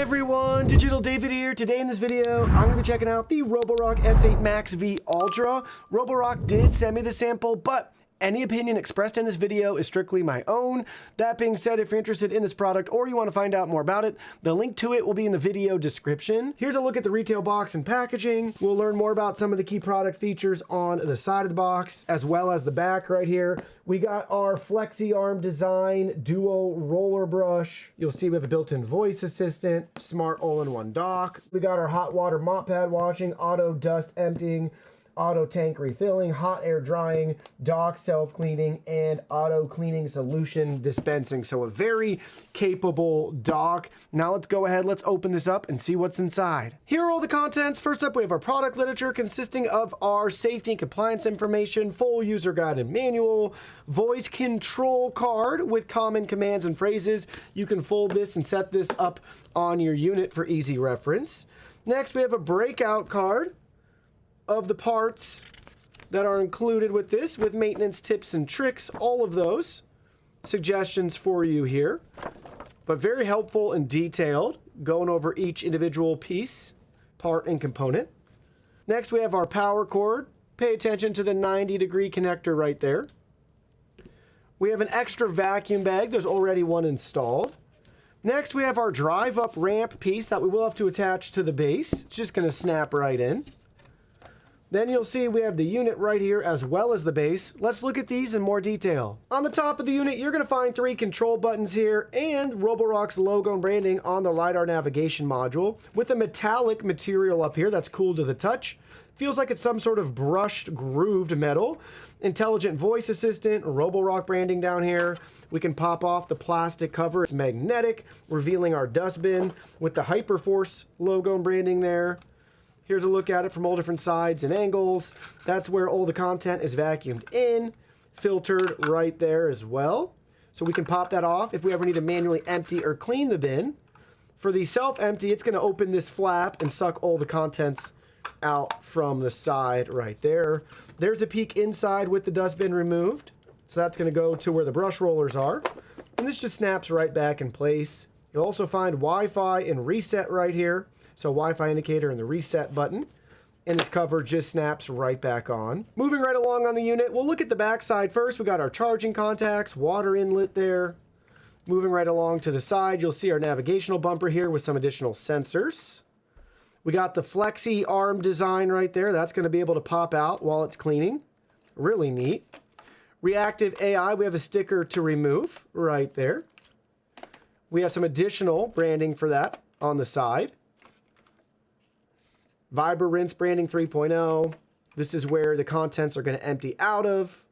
everyone, Digital David here. Today in this video, I'm going to be checking out the Roborock S8 MaxV Ultra. Roborock did send me the sample, but any opinion expressed in this video is strictly my own. That being said, if you're interested in this product or you want to find out more about it, the link to it will be in the video description. Here's a look at the retail box and packaging. We'll learn more about some of the key product features on the side of the box, as well as the back right here. We got our flexi arm design duo roller brush. You'll see we have a built-in voice assistant, smart all-in-one dock. We got our hot water mop pad washing, auto dust emptying, auto tank refilling, hot air drying, dock self-cleaning, and auto cleaning solution dispensing. So a very capable dock. Now let's go ahead, let's open this up and see what's inside. Here are all the contents. First up, we have our product literature consisting of our safety and compliance information, full user guide and manual, voice control card with common commands and phrases. You can fold this and set this up on your unit for easy reference. Next, we have a breakout card of the parts that are included with this, with maintenance tips and tricks, all of those suggestions for you here, but very helpful and detailed, going over each individual piece, part, and component. Next, we have our power cord. Pay attention to the 90-degree connector right there. We have an extra vacuum bag. There's already one installed. Next, we have our drive-up ramp piece that we will have to attach to the base. It's just going to snap right in. Then you'll see we have the unit right here as well as the base. Let's look at these in more detail. On the top of the unit, you're going to find 3 control buttons here and Roborock's logo and branding on the LiDAR navigation module with a metallic material up here that's cool to the touch. Feels like it's some sort of brushed, grooved metal. Intelligent voice assistant, Roborock branding down here. We can pop off the plastic cover. It's magnetic, revealing our dustbin with the Hyperforce logo and branding there. Here's a look at it from all different sides and angles. That's where all the content is vacuumed in, filtered right there as well. So we can pop that off if we ever need to manually empty or clean the bin. For the self-empty, it's going to open this flap and suck all the contents out from the side right there. There's a peek inside with the dustbin removed. So that's going to go to where the brush rollers are. And this just snaps right back in place. You'll also find Wi-Fi and reset right here. So Wi-Fi indicator and the reset button. And this cover just snaps right back on. Moving right along on the unit, we'll look at the back side first. We got our charging contacts, water inlet there. Moving right along to the side, you'll see our navigational bumper here with some additional sensors. We got the flexi arm design right there. That's going to be able to pop out while it's cleaning. Really neat. Reactive AI, we have a sticker to remove right there. We have some additional branding for that on the side. Rinse branding 3.0. This is where the contents are going to empty out of.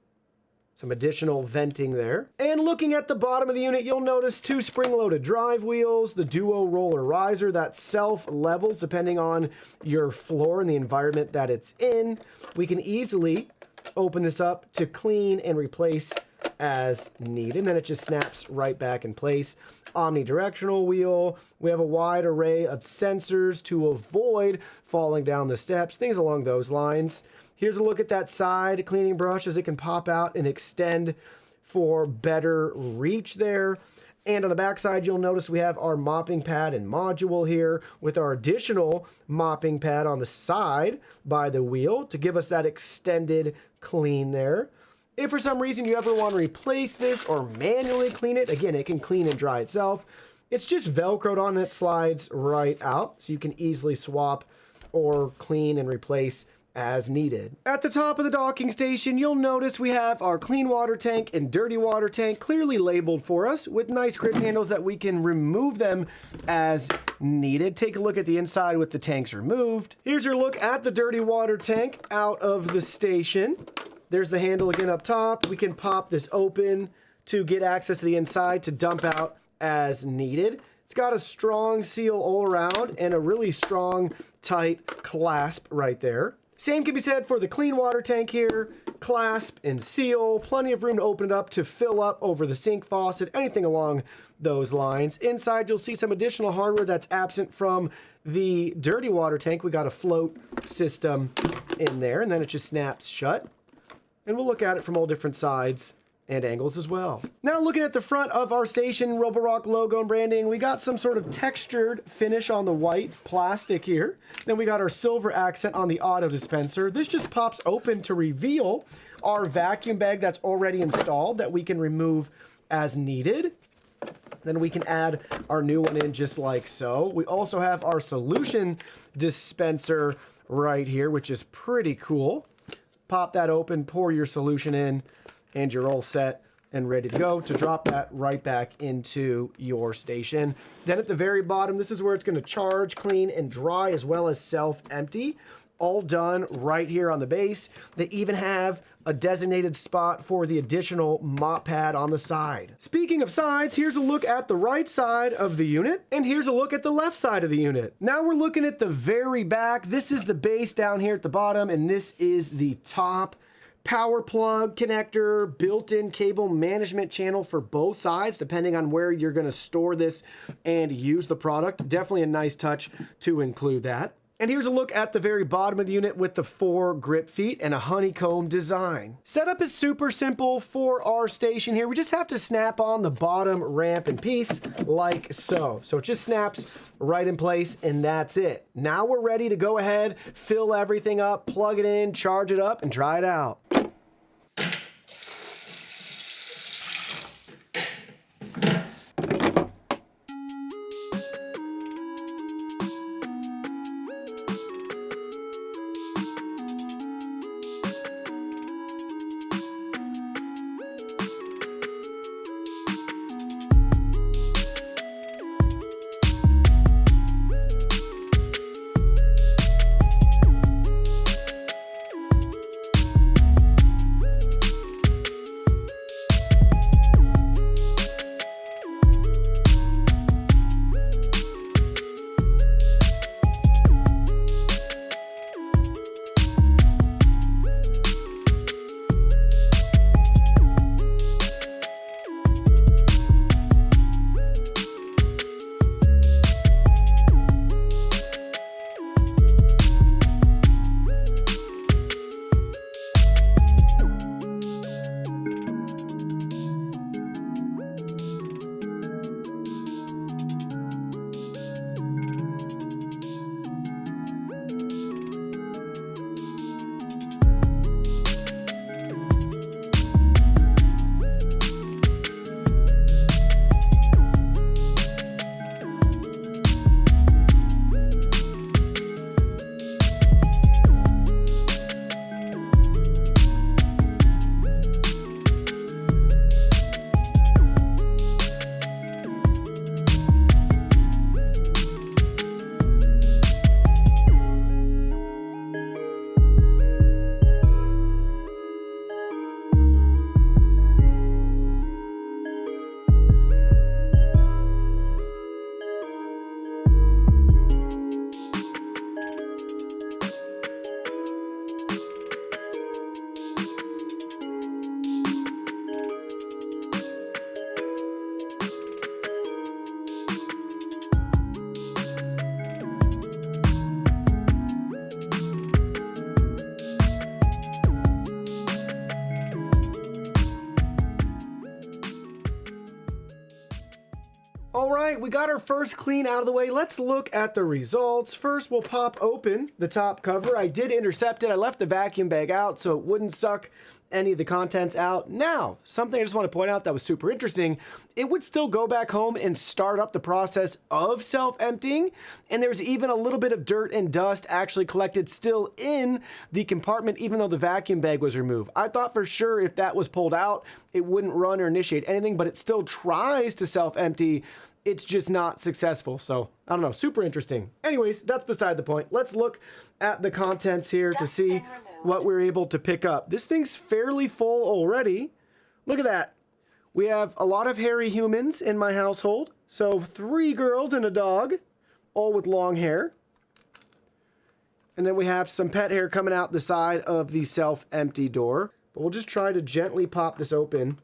Some additional venting there. And looking at the bottom of the unit, you'll notice 2 spring-loaded drive wheels, the duo roller riser that self-levels depending on your floor and the environment that it's in. We can easily open this up to clean and replace as needed, and then it just snaps right back in place. Omnidirectional wheel. We have a wide array of sensors to avoid falling down the steps, things along those lines. Here's a look at that side cleaning brush as it can pop out and extend for better reach there. And on the back side, you'll notice we have our mopping pad and module here with our additional mopping pad on the side by the wheel to give us that extended clean there. If for some reason you ever want to replace this or manually clean it, again, it can clean and dry itself. It's just Velcroed on that slides right out, so you can easily swap or clean and replace as needed. At the top of the docking station, you'll notice we have our clean water tank and dirty water tank clearly labeled for us with nice grip handles that we can remove them as needed. Take a look at the inside with the tanks removed. Here's your look at the dirty water tank out of the station. There's the handle again up top. We can pop this open to get access to the inside to dump out as needed. It's got a strong seal all around and a really strong, tight clasp right there. Same can be said for the clean water tank here. Clasp and seal, plenty of room to open it up to fill up over the sink faucet, anything along those lines. Inside, you'll see some additional hardware that's absent from the dirty water tank. We got a float system in there, and then it just snaps shut. And we'll look at it from all different sides and angles as well. Now looking at the front of our station, Roborock logo and branding, we got some sort of textured finish on the white plastic here. Then we got our silver accent on the auto dispenser. This just pops open to reveal our vacuum bag that's already installed that we can remove as needed. Then we can add our new one in just like so. We also have our solution dispenser right here, which is pretty cool. Pop that open, pour your solution in, and you're all set and ready to go to drop that right back into your station. Then at the very bottom, this is where it's going to charge, clean, and dry, as well as self-empty. All done right here on the base. They even have a designated spot for the additional mop pad on the side. Speaking of sides, here's a look at the right side of the unit, and here's a look at the left side of the unit. Now we're looking at the very back. This is the base down here at the bottom, and this is the top. Power plug connector, built-in cable management channel for both sides, depending on where you're going to store this and use the product. Definitely a nice touch to include that. And here's a look at the very bottom of the unit with the 4 grip feet and a honeycomb design. Setup is super simple for our station here. We just have to snap on the bottom ramp and piece like so. So it just snaps right in place, and that's it. Now we're ready to go ahead, fill everything up, plug it in, charge it up, and try it out. All right, we got our first clean out of the way. Let's look at the results. First, we'll pop open the top cover. I did intercept it. I left the vacuum bag out so it wouldn't suck any of the contents out. Now, something I just want to point out that was super interesting, it would still go back home and start up the process of self-emptying, and there's even a little bit of dirt and dust actually collected still in the compartment even though the vacuum bag was removed. I thought for sure if that was pulled out, it wouldn't run or initiate anything, but it still tries to self-empty. It's just not successful. So I don't know, super interesting. Anyways, that's beside the point. Let's look at the contents here to see what we're able to pick up. This thing's fairly full already. Look at that. We have a lot of hairy humans in my household. So 3 girls and a dog, all with long hair. And then we have some pet hair coming out the side of the self-empty door. But we'll just try to gently pop this open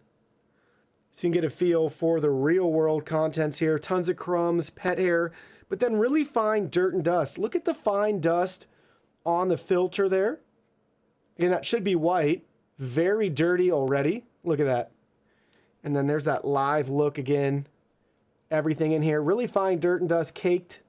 so you can get a feel for the real world contents here. Tons of crumbs, pet hair, but then really fine dirt and dust. Look at the fine dust on the filter there. Again, that should be white. Very dirty already. Look at that. And then there's that live look again. Everything in here, really fine dirt and dust caked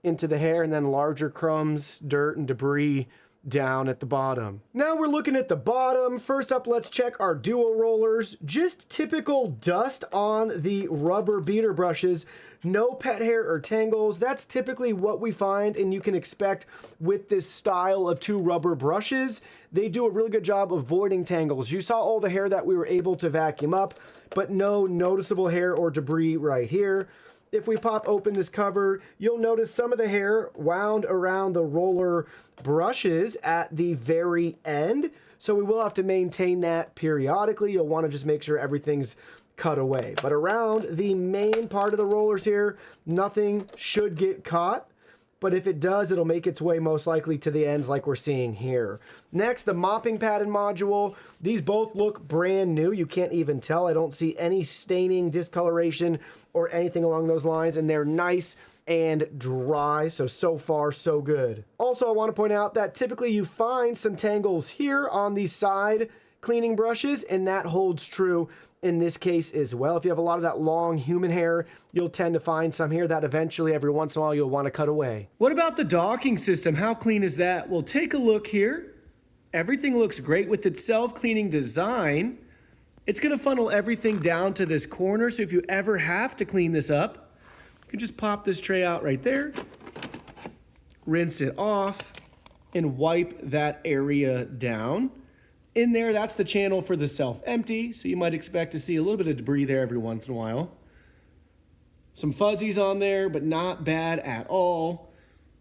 into the hair, and then larger crumbs, dirt, and debris down at the bottom. Now we're looking at the bottom. First up, let's check our duo rollers. Just typical dust on the rubber beater brushes. No pet hair or tangles. That's typically what we find and you can expect with this style of 2 rubber brushes. They do a really good job avoiding tangles. You saw all the hair that we were able to vacuum up, but no noticeable hair or debris right here. If we pop open this cover, you'll notice some of the hair wound around the roller brushes at the very end. So we will have to maintain that periodically. You'll want to just make sure everything's cut away. But around the main part of the rollers here, nothing should get caught. But if it does, it'll make its way most likely to the ends like we're seeing here. Next, the mopping pad and module. These both look brand new. You can't even tell. I don't see any staining, discoloration, or anything along those lines. And they're nice and dry. So far, so good. Also, I want to point out that typically you find some tangles here on the side cleaning brushes, and that holds true in this case as well. If you have a lot of that long human hair, you'll tend to find some here that eventually every once in a while you'll want to cut away. What about the docking system? How clean is that? Well, take a look here. Everything looks great with its self-cleaning design. It's going to funnel everything down to this corner, so if you ever have to clean this up, you can just pop this tray out right there, rinse it off, and wipe that area down. In there, that's the channel for the self-empty, so you might expect to see a little bit of debris there every once in a while. Some fuzzies on there, but not bad at all.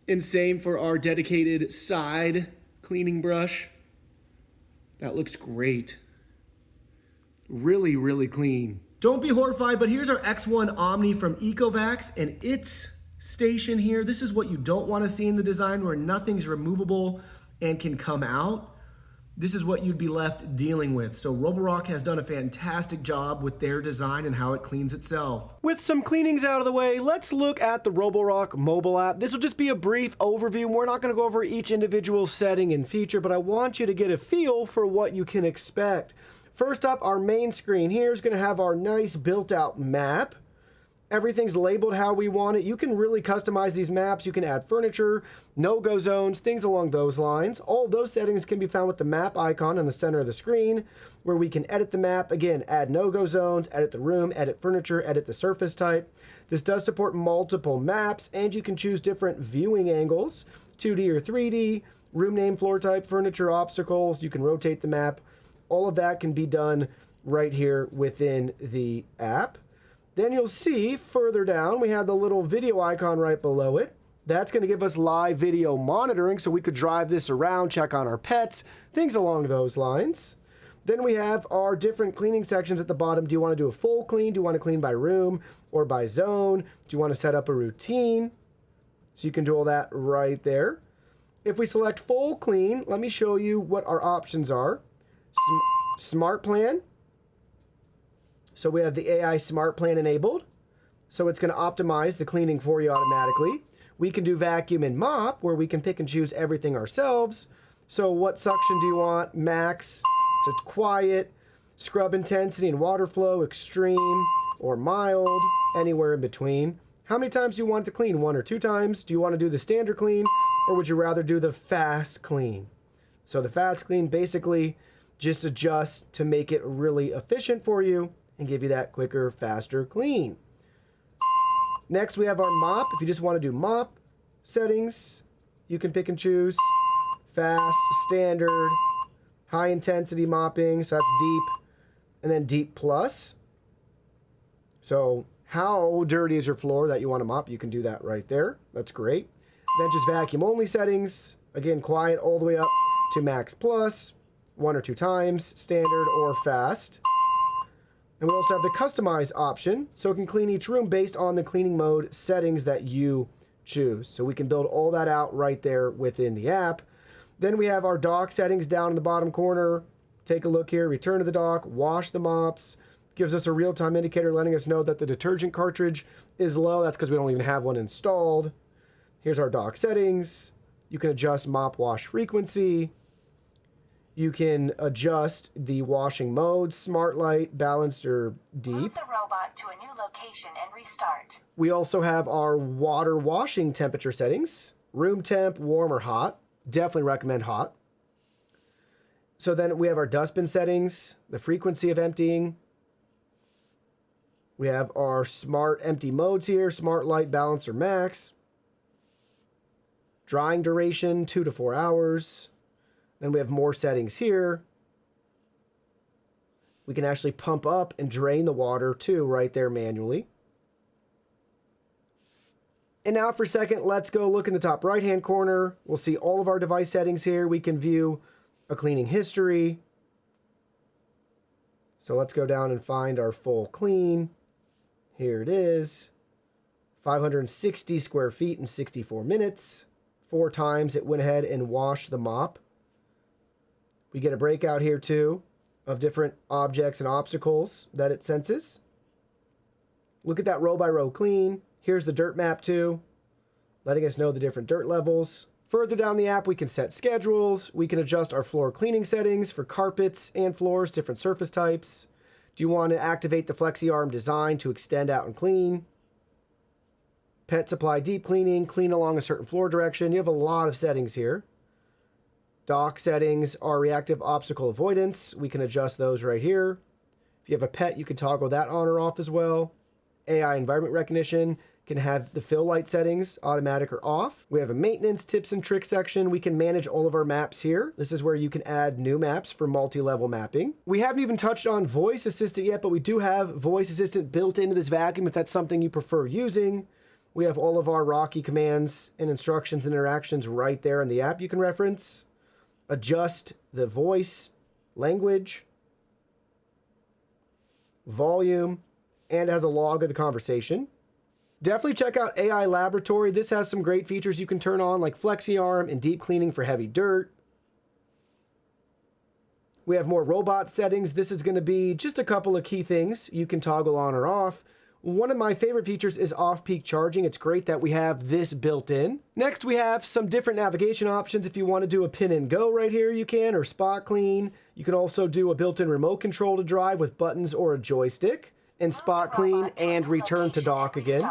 And same for our dedicated side cleaning brush. That looks great. Really, really clean. Don't be horrified, but here's our X1 Omni from Ecovacs and its station here. This is what you don't want to see in the design, where nothing's removable and can come out. This is what you'd be left dealing with. So Roborock has done a fantastic job with their design and how it cleans itself. With some cleanings out of the way, let's look at the Roborock mobile app. This will just be a brief overview. We're not going to go over each individual setting and feature, but I want you to get a feel for what you can expect. First up, our main screen here is going to have our nice built-out map. Everything's labeled how we want it. You can really customize these maps. You can add furniture, no-go zones, things along those lines. All of those settings can be found with the map icon in the center of the screen, where we can edit the map. Again, add no-go zones, edit the room, edit furniture, edit the surface type. This does support multiple maps, and you can choose different viewing angles, 2D or 3D, room name, floor type, furniture, obstacles. You can rotate the map. All of that can be done right here within the app. Then you'll see further down, we have the little video icon right below it. That's going to give us live video monitoring, so we could drive this around, check on our pets, things along those lines. Then we have our different cleaning sections at the bottom. Do you want to do a full clean? Do you want to clean by room or by zone? Do you want to set up a routine? So you can do all that right there. If we select full clean, let me show you what our options are. Smart plan. So we have the AI Smart Plan enabled. So it's going to optimize the cleaning for you automatically. We can do vacuum and mop, where we can pick and choose everything ourselves. So what suction do you want? Max, to quiet, scrub intensity and water flow, extreme, or mild, anywhere in between. How many times do you want to clean? 1 or 2 times? Do you want to do the standard clean, or would you rather do the fast clean? So the fast clean basically just adjusts to make it really efficient for you and give you that quicker, faster clean. Next, we have our mop. If you just want to do mop settings, you can pick and choose fast, standard, high intensity mopping, so that's deep, and then deep plus. So how dirty is your floor that you want to mop? You can do that right there. That's great. Then just vacuum only settings. Again, quiet all the way up to max plus, 1 or 2 times, standard or fast. And we also have the customize option, so it can clean each room based on the cleaning mode settings that you choose. So we can build all that out right there within the app. Then we have our dock settings down in the bottom corner. Take a look here, return to the dock, wash the mops. Gives us a real-time indicator letting us know that the detergent cartridge is low. That's because we don't even have one installed. Here's our dock settings. You can adjust mop wash frequency. You can adjust the washing mode, smart light, balanced, or deep. Move the robot to a new location and restart. We also have our water washing temperature settings. Room temp, warm or hot. Definitely recommend hot. So then we have our dustbin settings, the frequency of emptying. We have our smart empty modes here, smart light, balanced, or max. Drying duration, 2 to 4 hours. Then we have more settings here. We can actually pump up and drain the water too right there manually. And now for a second, let's go look in the top right-hand corner. We'll see all of our device settings here. We can view a cleaning history. So let's go down and find our full clean. Here it is. 560 square feet in 64 minutes. 4 times it went ahead and washed the mop. We get a breakout here too of different objects and obstacles that it senses. Look at that row by row clean. Here's the dirt map too, letting us know the different dirt levels. Further down the app, we can set schedules. We can adjust our floor cleaning settings for carpets and floors, different surface types. Do you want to activate the flexi arm design to extend out and clean? Pet supply deep cleaning, clean along a certain floor direction. You have a lot of settings here. Dock settings are reactive obstacle avoidance. We can adjust those right here. If you have a pet, you can toggle that on or off as well. AI environment recognition can have the fill light settings, automatic or off. We have a maintenance tips and tricks section. We can manage all of our maps here. This is where you can add new maps for multi-level mapping. We haven't even touched on voice assistant yet, but we do have voice assistant built into this vacuum if that's something you prefer using. We have all of our Rocky commands and instructions and interactions right there in the app you can reference. Adjust the voice, language, volume, and has a log of the conversation. Definitely check out AI Laboratory. This has some great features you can turn on, like flexi arm and deep cleaning for heavy dirt. We have more robot settings. This is going to be just a couple of key things you can toggle on or off. One of my favorite features is off-peak charging. It's great that we have this built in. Next, we have some different navigation options. If you want to do a pin and go right here, you can, or spot clean. You can also do a built-in remote control to drive with buttons or a joystick, and spot clean and return to dock again.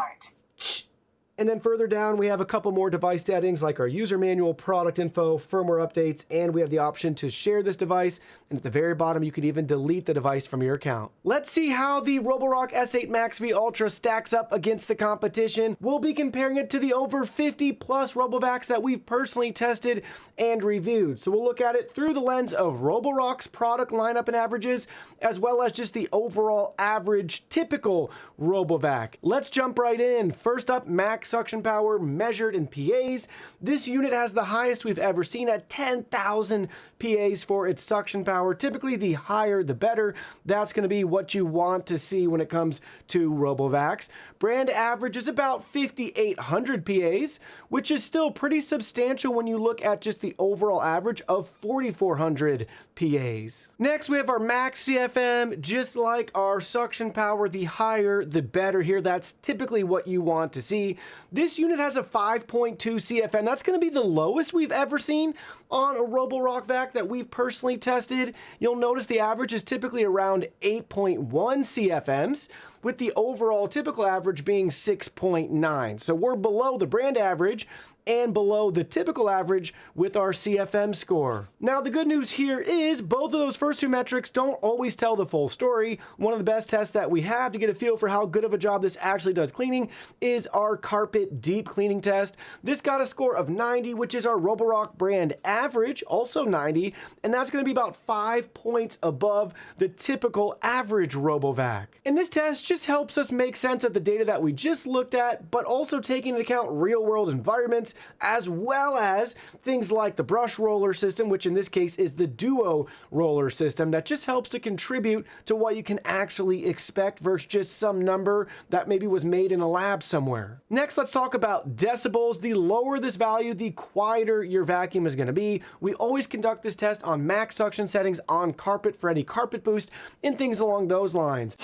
And then further down, we have a couple more device settings like our user manual, product info, firmware updates, and we have the option to share this device. And at the very bottom, you can even delete the device from your account. Let's see how the Roborock S8 MaxV Ultra stacks up against the competition. We'll be comparing it to the over 50 plus RoboVacs that we've personally tested and reviewed. So we'll look at it through the lens of Roborock's product lineup and averages, as well as just the overall average typical RoboVac. Let's jump right in. First up, max suction power measured in PAs. This unit has the highest we've ever seen at 10,000 PAs for its suction power. Typically, the higher the better. That's going to be what you want to see when it comes to RoboVacs. Brand average is about 5,800 PAs, which is still pretty substantial when you look at just the overall average of 4,400 PAs. Next, we have our max CFM. Just like our suction power, the higher the better here. That's typically what you want to see. This unit has a 5.2 CFM. That's going to be the lowest we've ever seen on a Roborock vac that we've personally tested. You'll notice the average is typically around 8.1 CFMs, with the overall typical average being 6.9. So we're below the brand average and below the typical average with our CFM score. Now, the good news here is both of those first two metrics don't always tell the full story. One of the best tests that we have to get a feel for how good of a job this actually does cleaning is our carpet deep cleaning test. This got a score of 90, which is our Roborock brand average, also 90, and that's going to be about 5 points above the typical average RoboVac. And this test just helps us make sense of the data that we just looked at, but also taking into account real-world environments, as well as things like the brush roller system, which in this case is the duo roller system that just helps to contribute to what you can actually expect versus just some number that maybe was made in a lab somewhere. Next, let's talk about decibels. The lower this value, the quieter your vacuum is going to be. We always conduct this test on max suction settings on carpet for any carpet boost and things along those lines.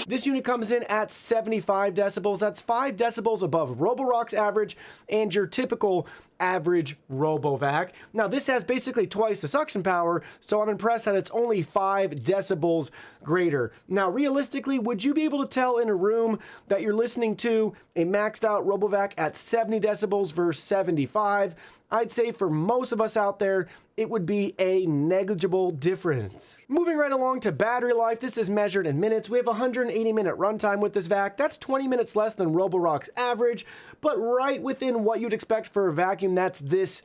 This unit comes in at 75 decibels. That's 5 decibels above Roborock's average and your typical average RoboVac. Now this has basically twice the suction power, so I'm impressed that it's only 5 decibels greater. Now realistically, would you be able to tell in a room that you're listening to a maxed out RoboVac at 70 decibels versus 75? I'd say for most of us out there, it would be a negligible difference. Moving right along to battery life, this is measured in minutes. We have 180-minute runtime with this vac. That's 20 minutes less than Roborock's average, but right within what you'd expect for a vacuum that's this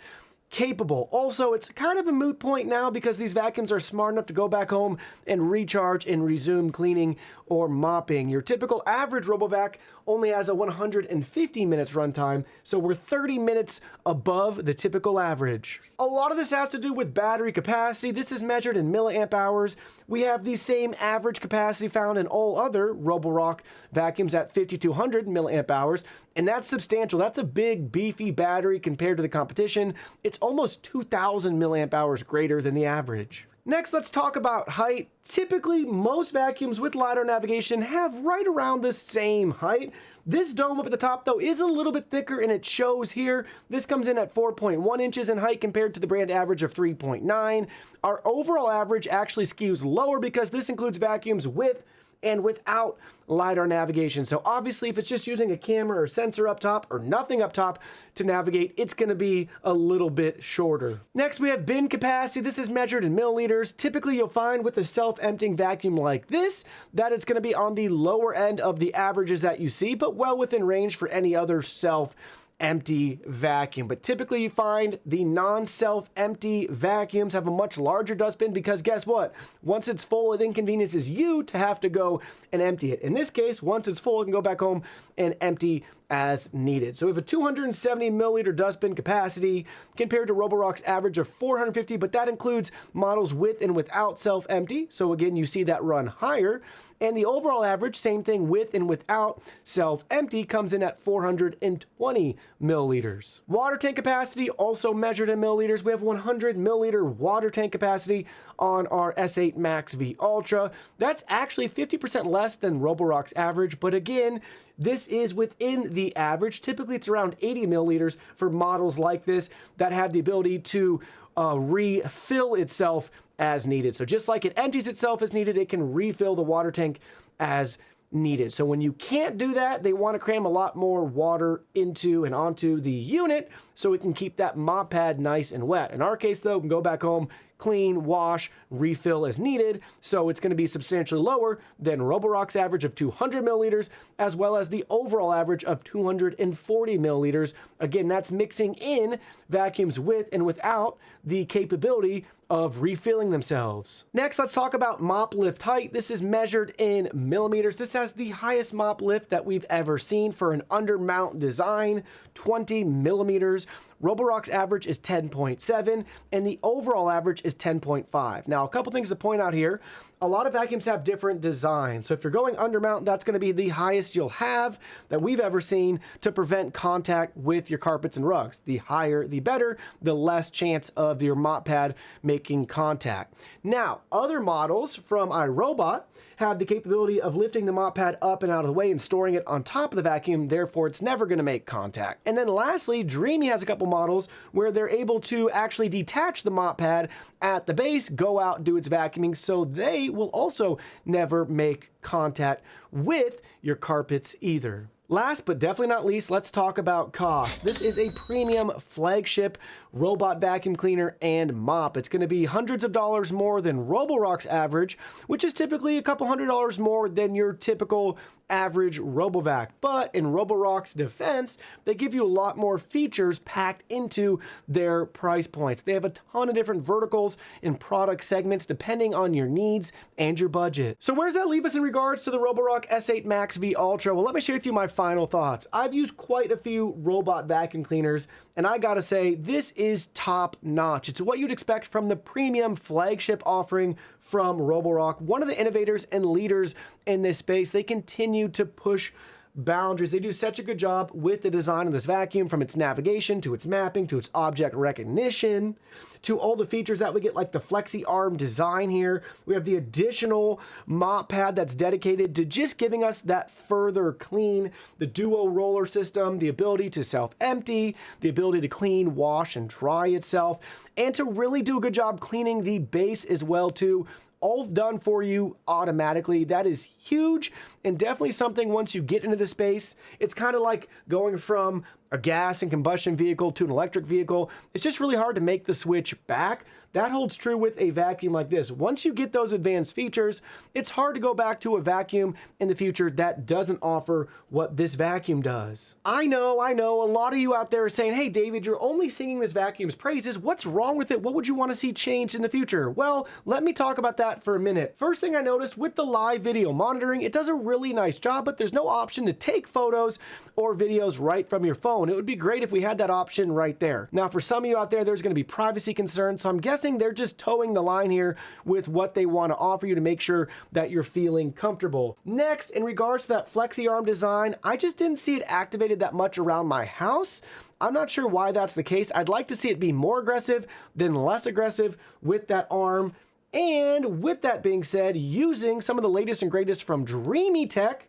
capable. Also, it's kind of a moot point now because these vacuums are smart enough to go back home and recharge and resume cleaning or mopping. Your typical average RoboVac only has a 150 minutes runtime, so we're 30 minutes above the typical average. A lot of this has to do with battery capacity. This is measured in milliamp hours. We have the same average capacity found in all other Roborock vacuums at 5200 milliamp hours, and that's substantial. That's a big, beefy battery compared to the competition. It's almost 2000 milliamp hours greater than the average. Next, let's talk about height. Typically, most vacuums with LiDAR navigation have right around the same height. This dome up at the top, though, is a little bit thicker, and it shows here. This comes in at 4.1 inches in height compared to the brand average of 3.9. Our overall average actually skews lower because this includes vacuums with and without LiDAR navigation. So obviously, if it's just using a camera or sensor up top or nothing up top to navigate, it's gonna be a little bit shorter. Next, we have bin capacity. This is measured in milliliters. Typically, you'll find with a self-emptying vacuum like this, that it's gonna be on the lower end of the averages that you see, but well within range for any other self-empty vacuum. But typically you find the non-self-empty vacuums have a much larger dustbin because guess what? Once it's full, it inconveniences you to have to go and empty it. In this case, once it's full, it can go back home and empty as needed. So we have a 270 milliliter dustbin capacity compared to Roborock's average of 450, but that includes models with and without self-empty. So again, you see that run higher. And the overall average, same thing with and without self-empty, comes in at 420 milliliters. Water tank capacity, also measured in milliliters. We have 100 milliliter water tank capacity on our S8 MaxV Ultra. That's actually 50% less than Roborock's average, but again, this is within the average. Typically, it's around 80 milliliters for models like this that have the ability to refill itself as needed. So just like it empties itself as needed, it can refill the water tank as needed. So when you can't do that, they want to cram a lot more water into and onto the unit so it can keep that mop pad nice and wet. In our case though, we can go back home, clean, wash, refill as needed. So it's going to be substantially lower than Roborock's average of 200 milliliters, as well as the overall average of 240 milliliters. Again, that's mixing in vacuums with and without the capability of refilling themselves. Next, let's talk about mop lift height. This is measured in millimeters. This has the highest mop lift that we've ever seen for an undermount design, 20 millimeters. Roborock's average is 10.7 and the overall average is 10.5. Now, a couple things to point out here. A lot of vacuums have different designs. So if you're going undermount, that's going to be the highest you'll have that we've ever seen to prevent contact with your carpets and rugs. The higher, the better, the less chance of your mop pad making contact. Now, other models from iRobot have the capability of lifting the mop pad up and out of the way and storing it on top of the vacuum, therefore it's never going to make contact. And then lastly, Dreamy has a couple models where they're able to actually detach the mop pad at the base, go out, do its vacuuming, so they will also never make contact with your carpets either. Last but definitely not least, let's talk about cost. This is a premium flagship robot vacuum cleaner and mop. It's going to be hundreds of dollars more than Roborock's average, which is typically a couple $100 more than your typical average RoboVac. But in Roborock's defense, they give you a lot more features packed into their price points. They have a ton of different verticals and product segments depending on your needs and your budget. So where does that leave us in regards to the Roborock S8 MaxV Ultra? Well, let me share with you my final thoughts. I've used quite a few robot vacuum cleaners, and I gotta say, this is top notch. It's what you'd expect from the premium flagship offering from Roborock, one of the innovators and leaders in this space. They continue to push boundaries. They do such a good job with the design of this vacuum, from its navigation to its mapping to its object recognition to all the features that we get, like the flexi arm design here. We have the additional mop pad that's dedicated to just giving us that further clean, the duo roller system, the ability to self-empty, the ability to clean, wash, and dry itself, and to really do a good job cleaning the base as well too. All done for you automatically. That is huge, and definitely something once you get into the space, it's kind of like going from a gas and combustion vehicle to an electric vehicle. It's just really hard to make the switch back. That holds true with a vacuum like this. Once you get those advanced features, it's hard to go back to a vacuum in the future that doesn't offer what this vacuum does. I know, a lot of you out there are saying, hey David, you're only singing this vacuum's praises. What's wrong with it? What would you want to see changed in the future? Well, let me talk about that for a minute. First thing I noticed with the live video monitoring, it does a really nice job, but there's no option to take photos or videos right from your phone. It would be great if we had that option right there. Now, for some of you out there, there's going to be privacy concerns, so I'm guessing they're just towing the line here with what they want to offer you to make sure that you're feeling comfortable. Next, in regards to that flexi arm design, I just didn't see it activated that much around my house. I'm not sure why that's the case. I'd like to see it be more aggressive than less aggressive with that arm. And with that being said, using some of the latest and greatest from Dreamy Tech,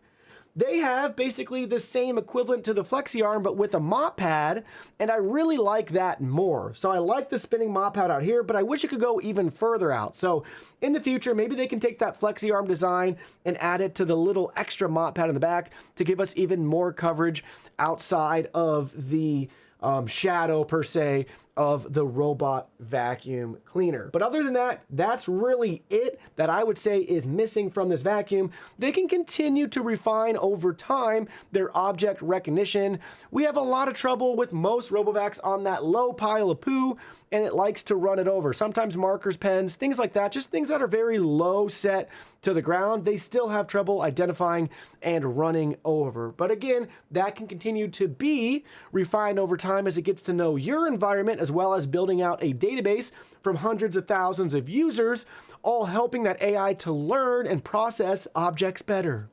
they have basically the same equivalent to the flexi arm, but with a mop pad, and I really like that more. So I like the spinning mop pad out here, but I wish it could go even further out. So in the future, maybe they can take that flexi arm design and add it to the little extra mop pad in the back to give us even more coverage outside of the shadow per se of the robot vacuum cleaner. But other than that, that's really it that I would say is missing from this vacuum. They can continue to refine over time their object recognition. We have a lot of trouble with most RoboVacs on that low pile of poo, and it likes to run it over. Sometimes markers, pens, things like that, just things that are very low set to the ground, they still have trouble identifying and running over. But again, that can continue to be refined over time as it gets to know your environment, as well as building out a database from hundreds of thousands of users, all helping that AI to learn and process objects better.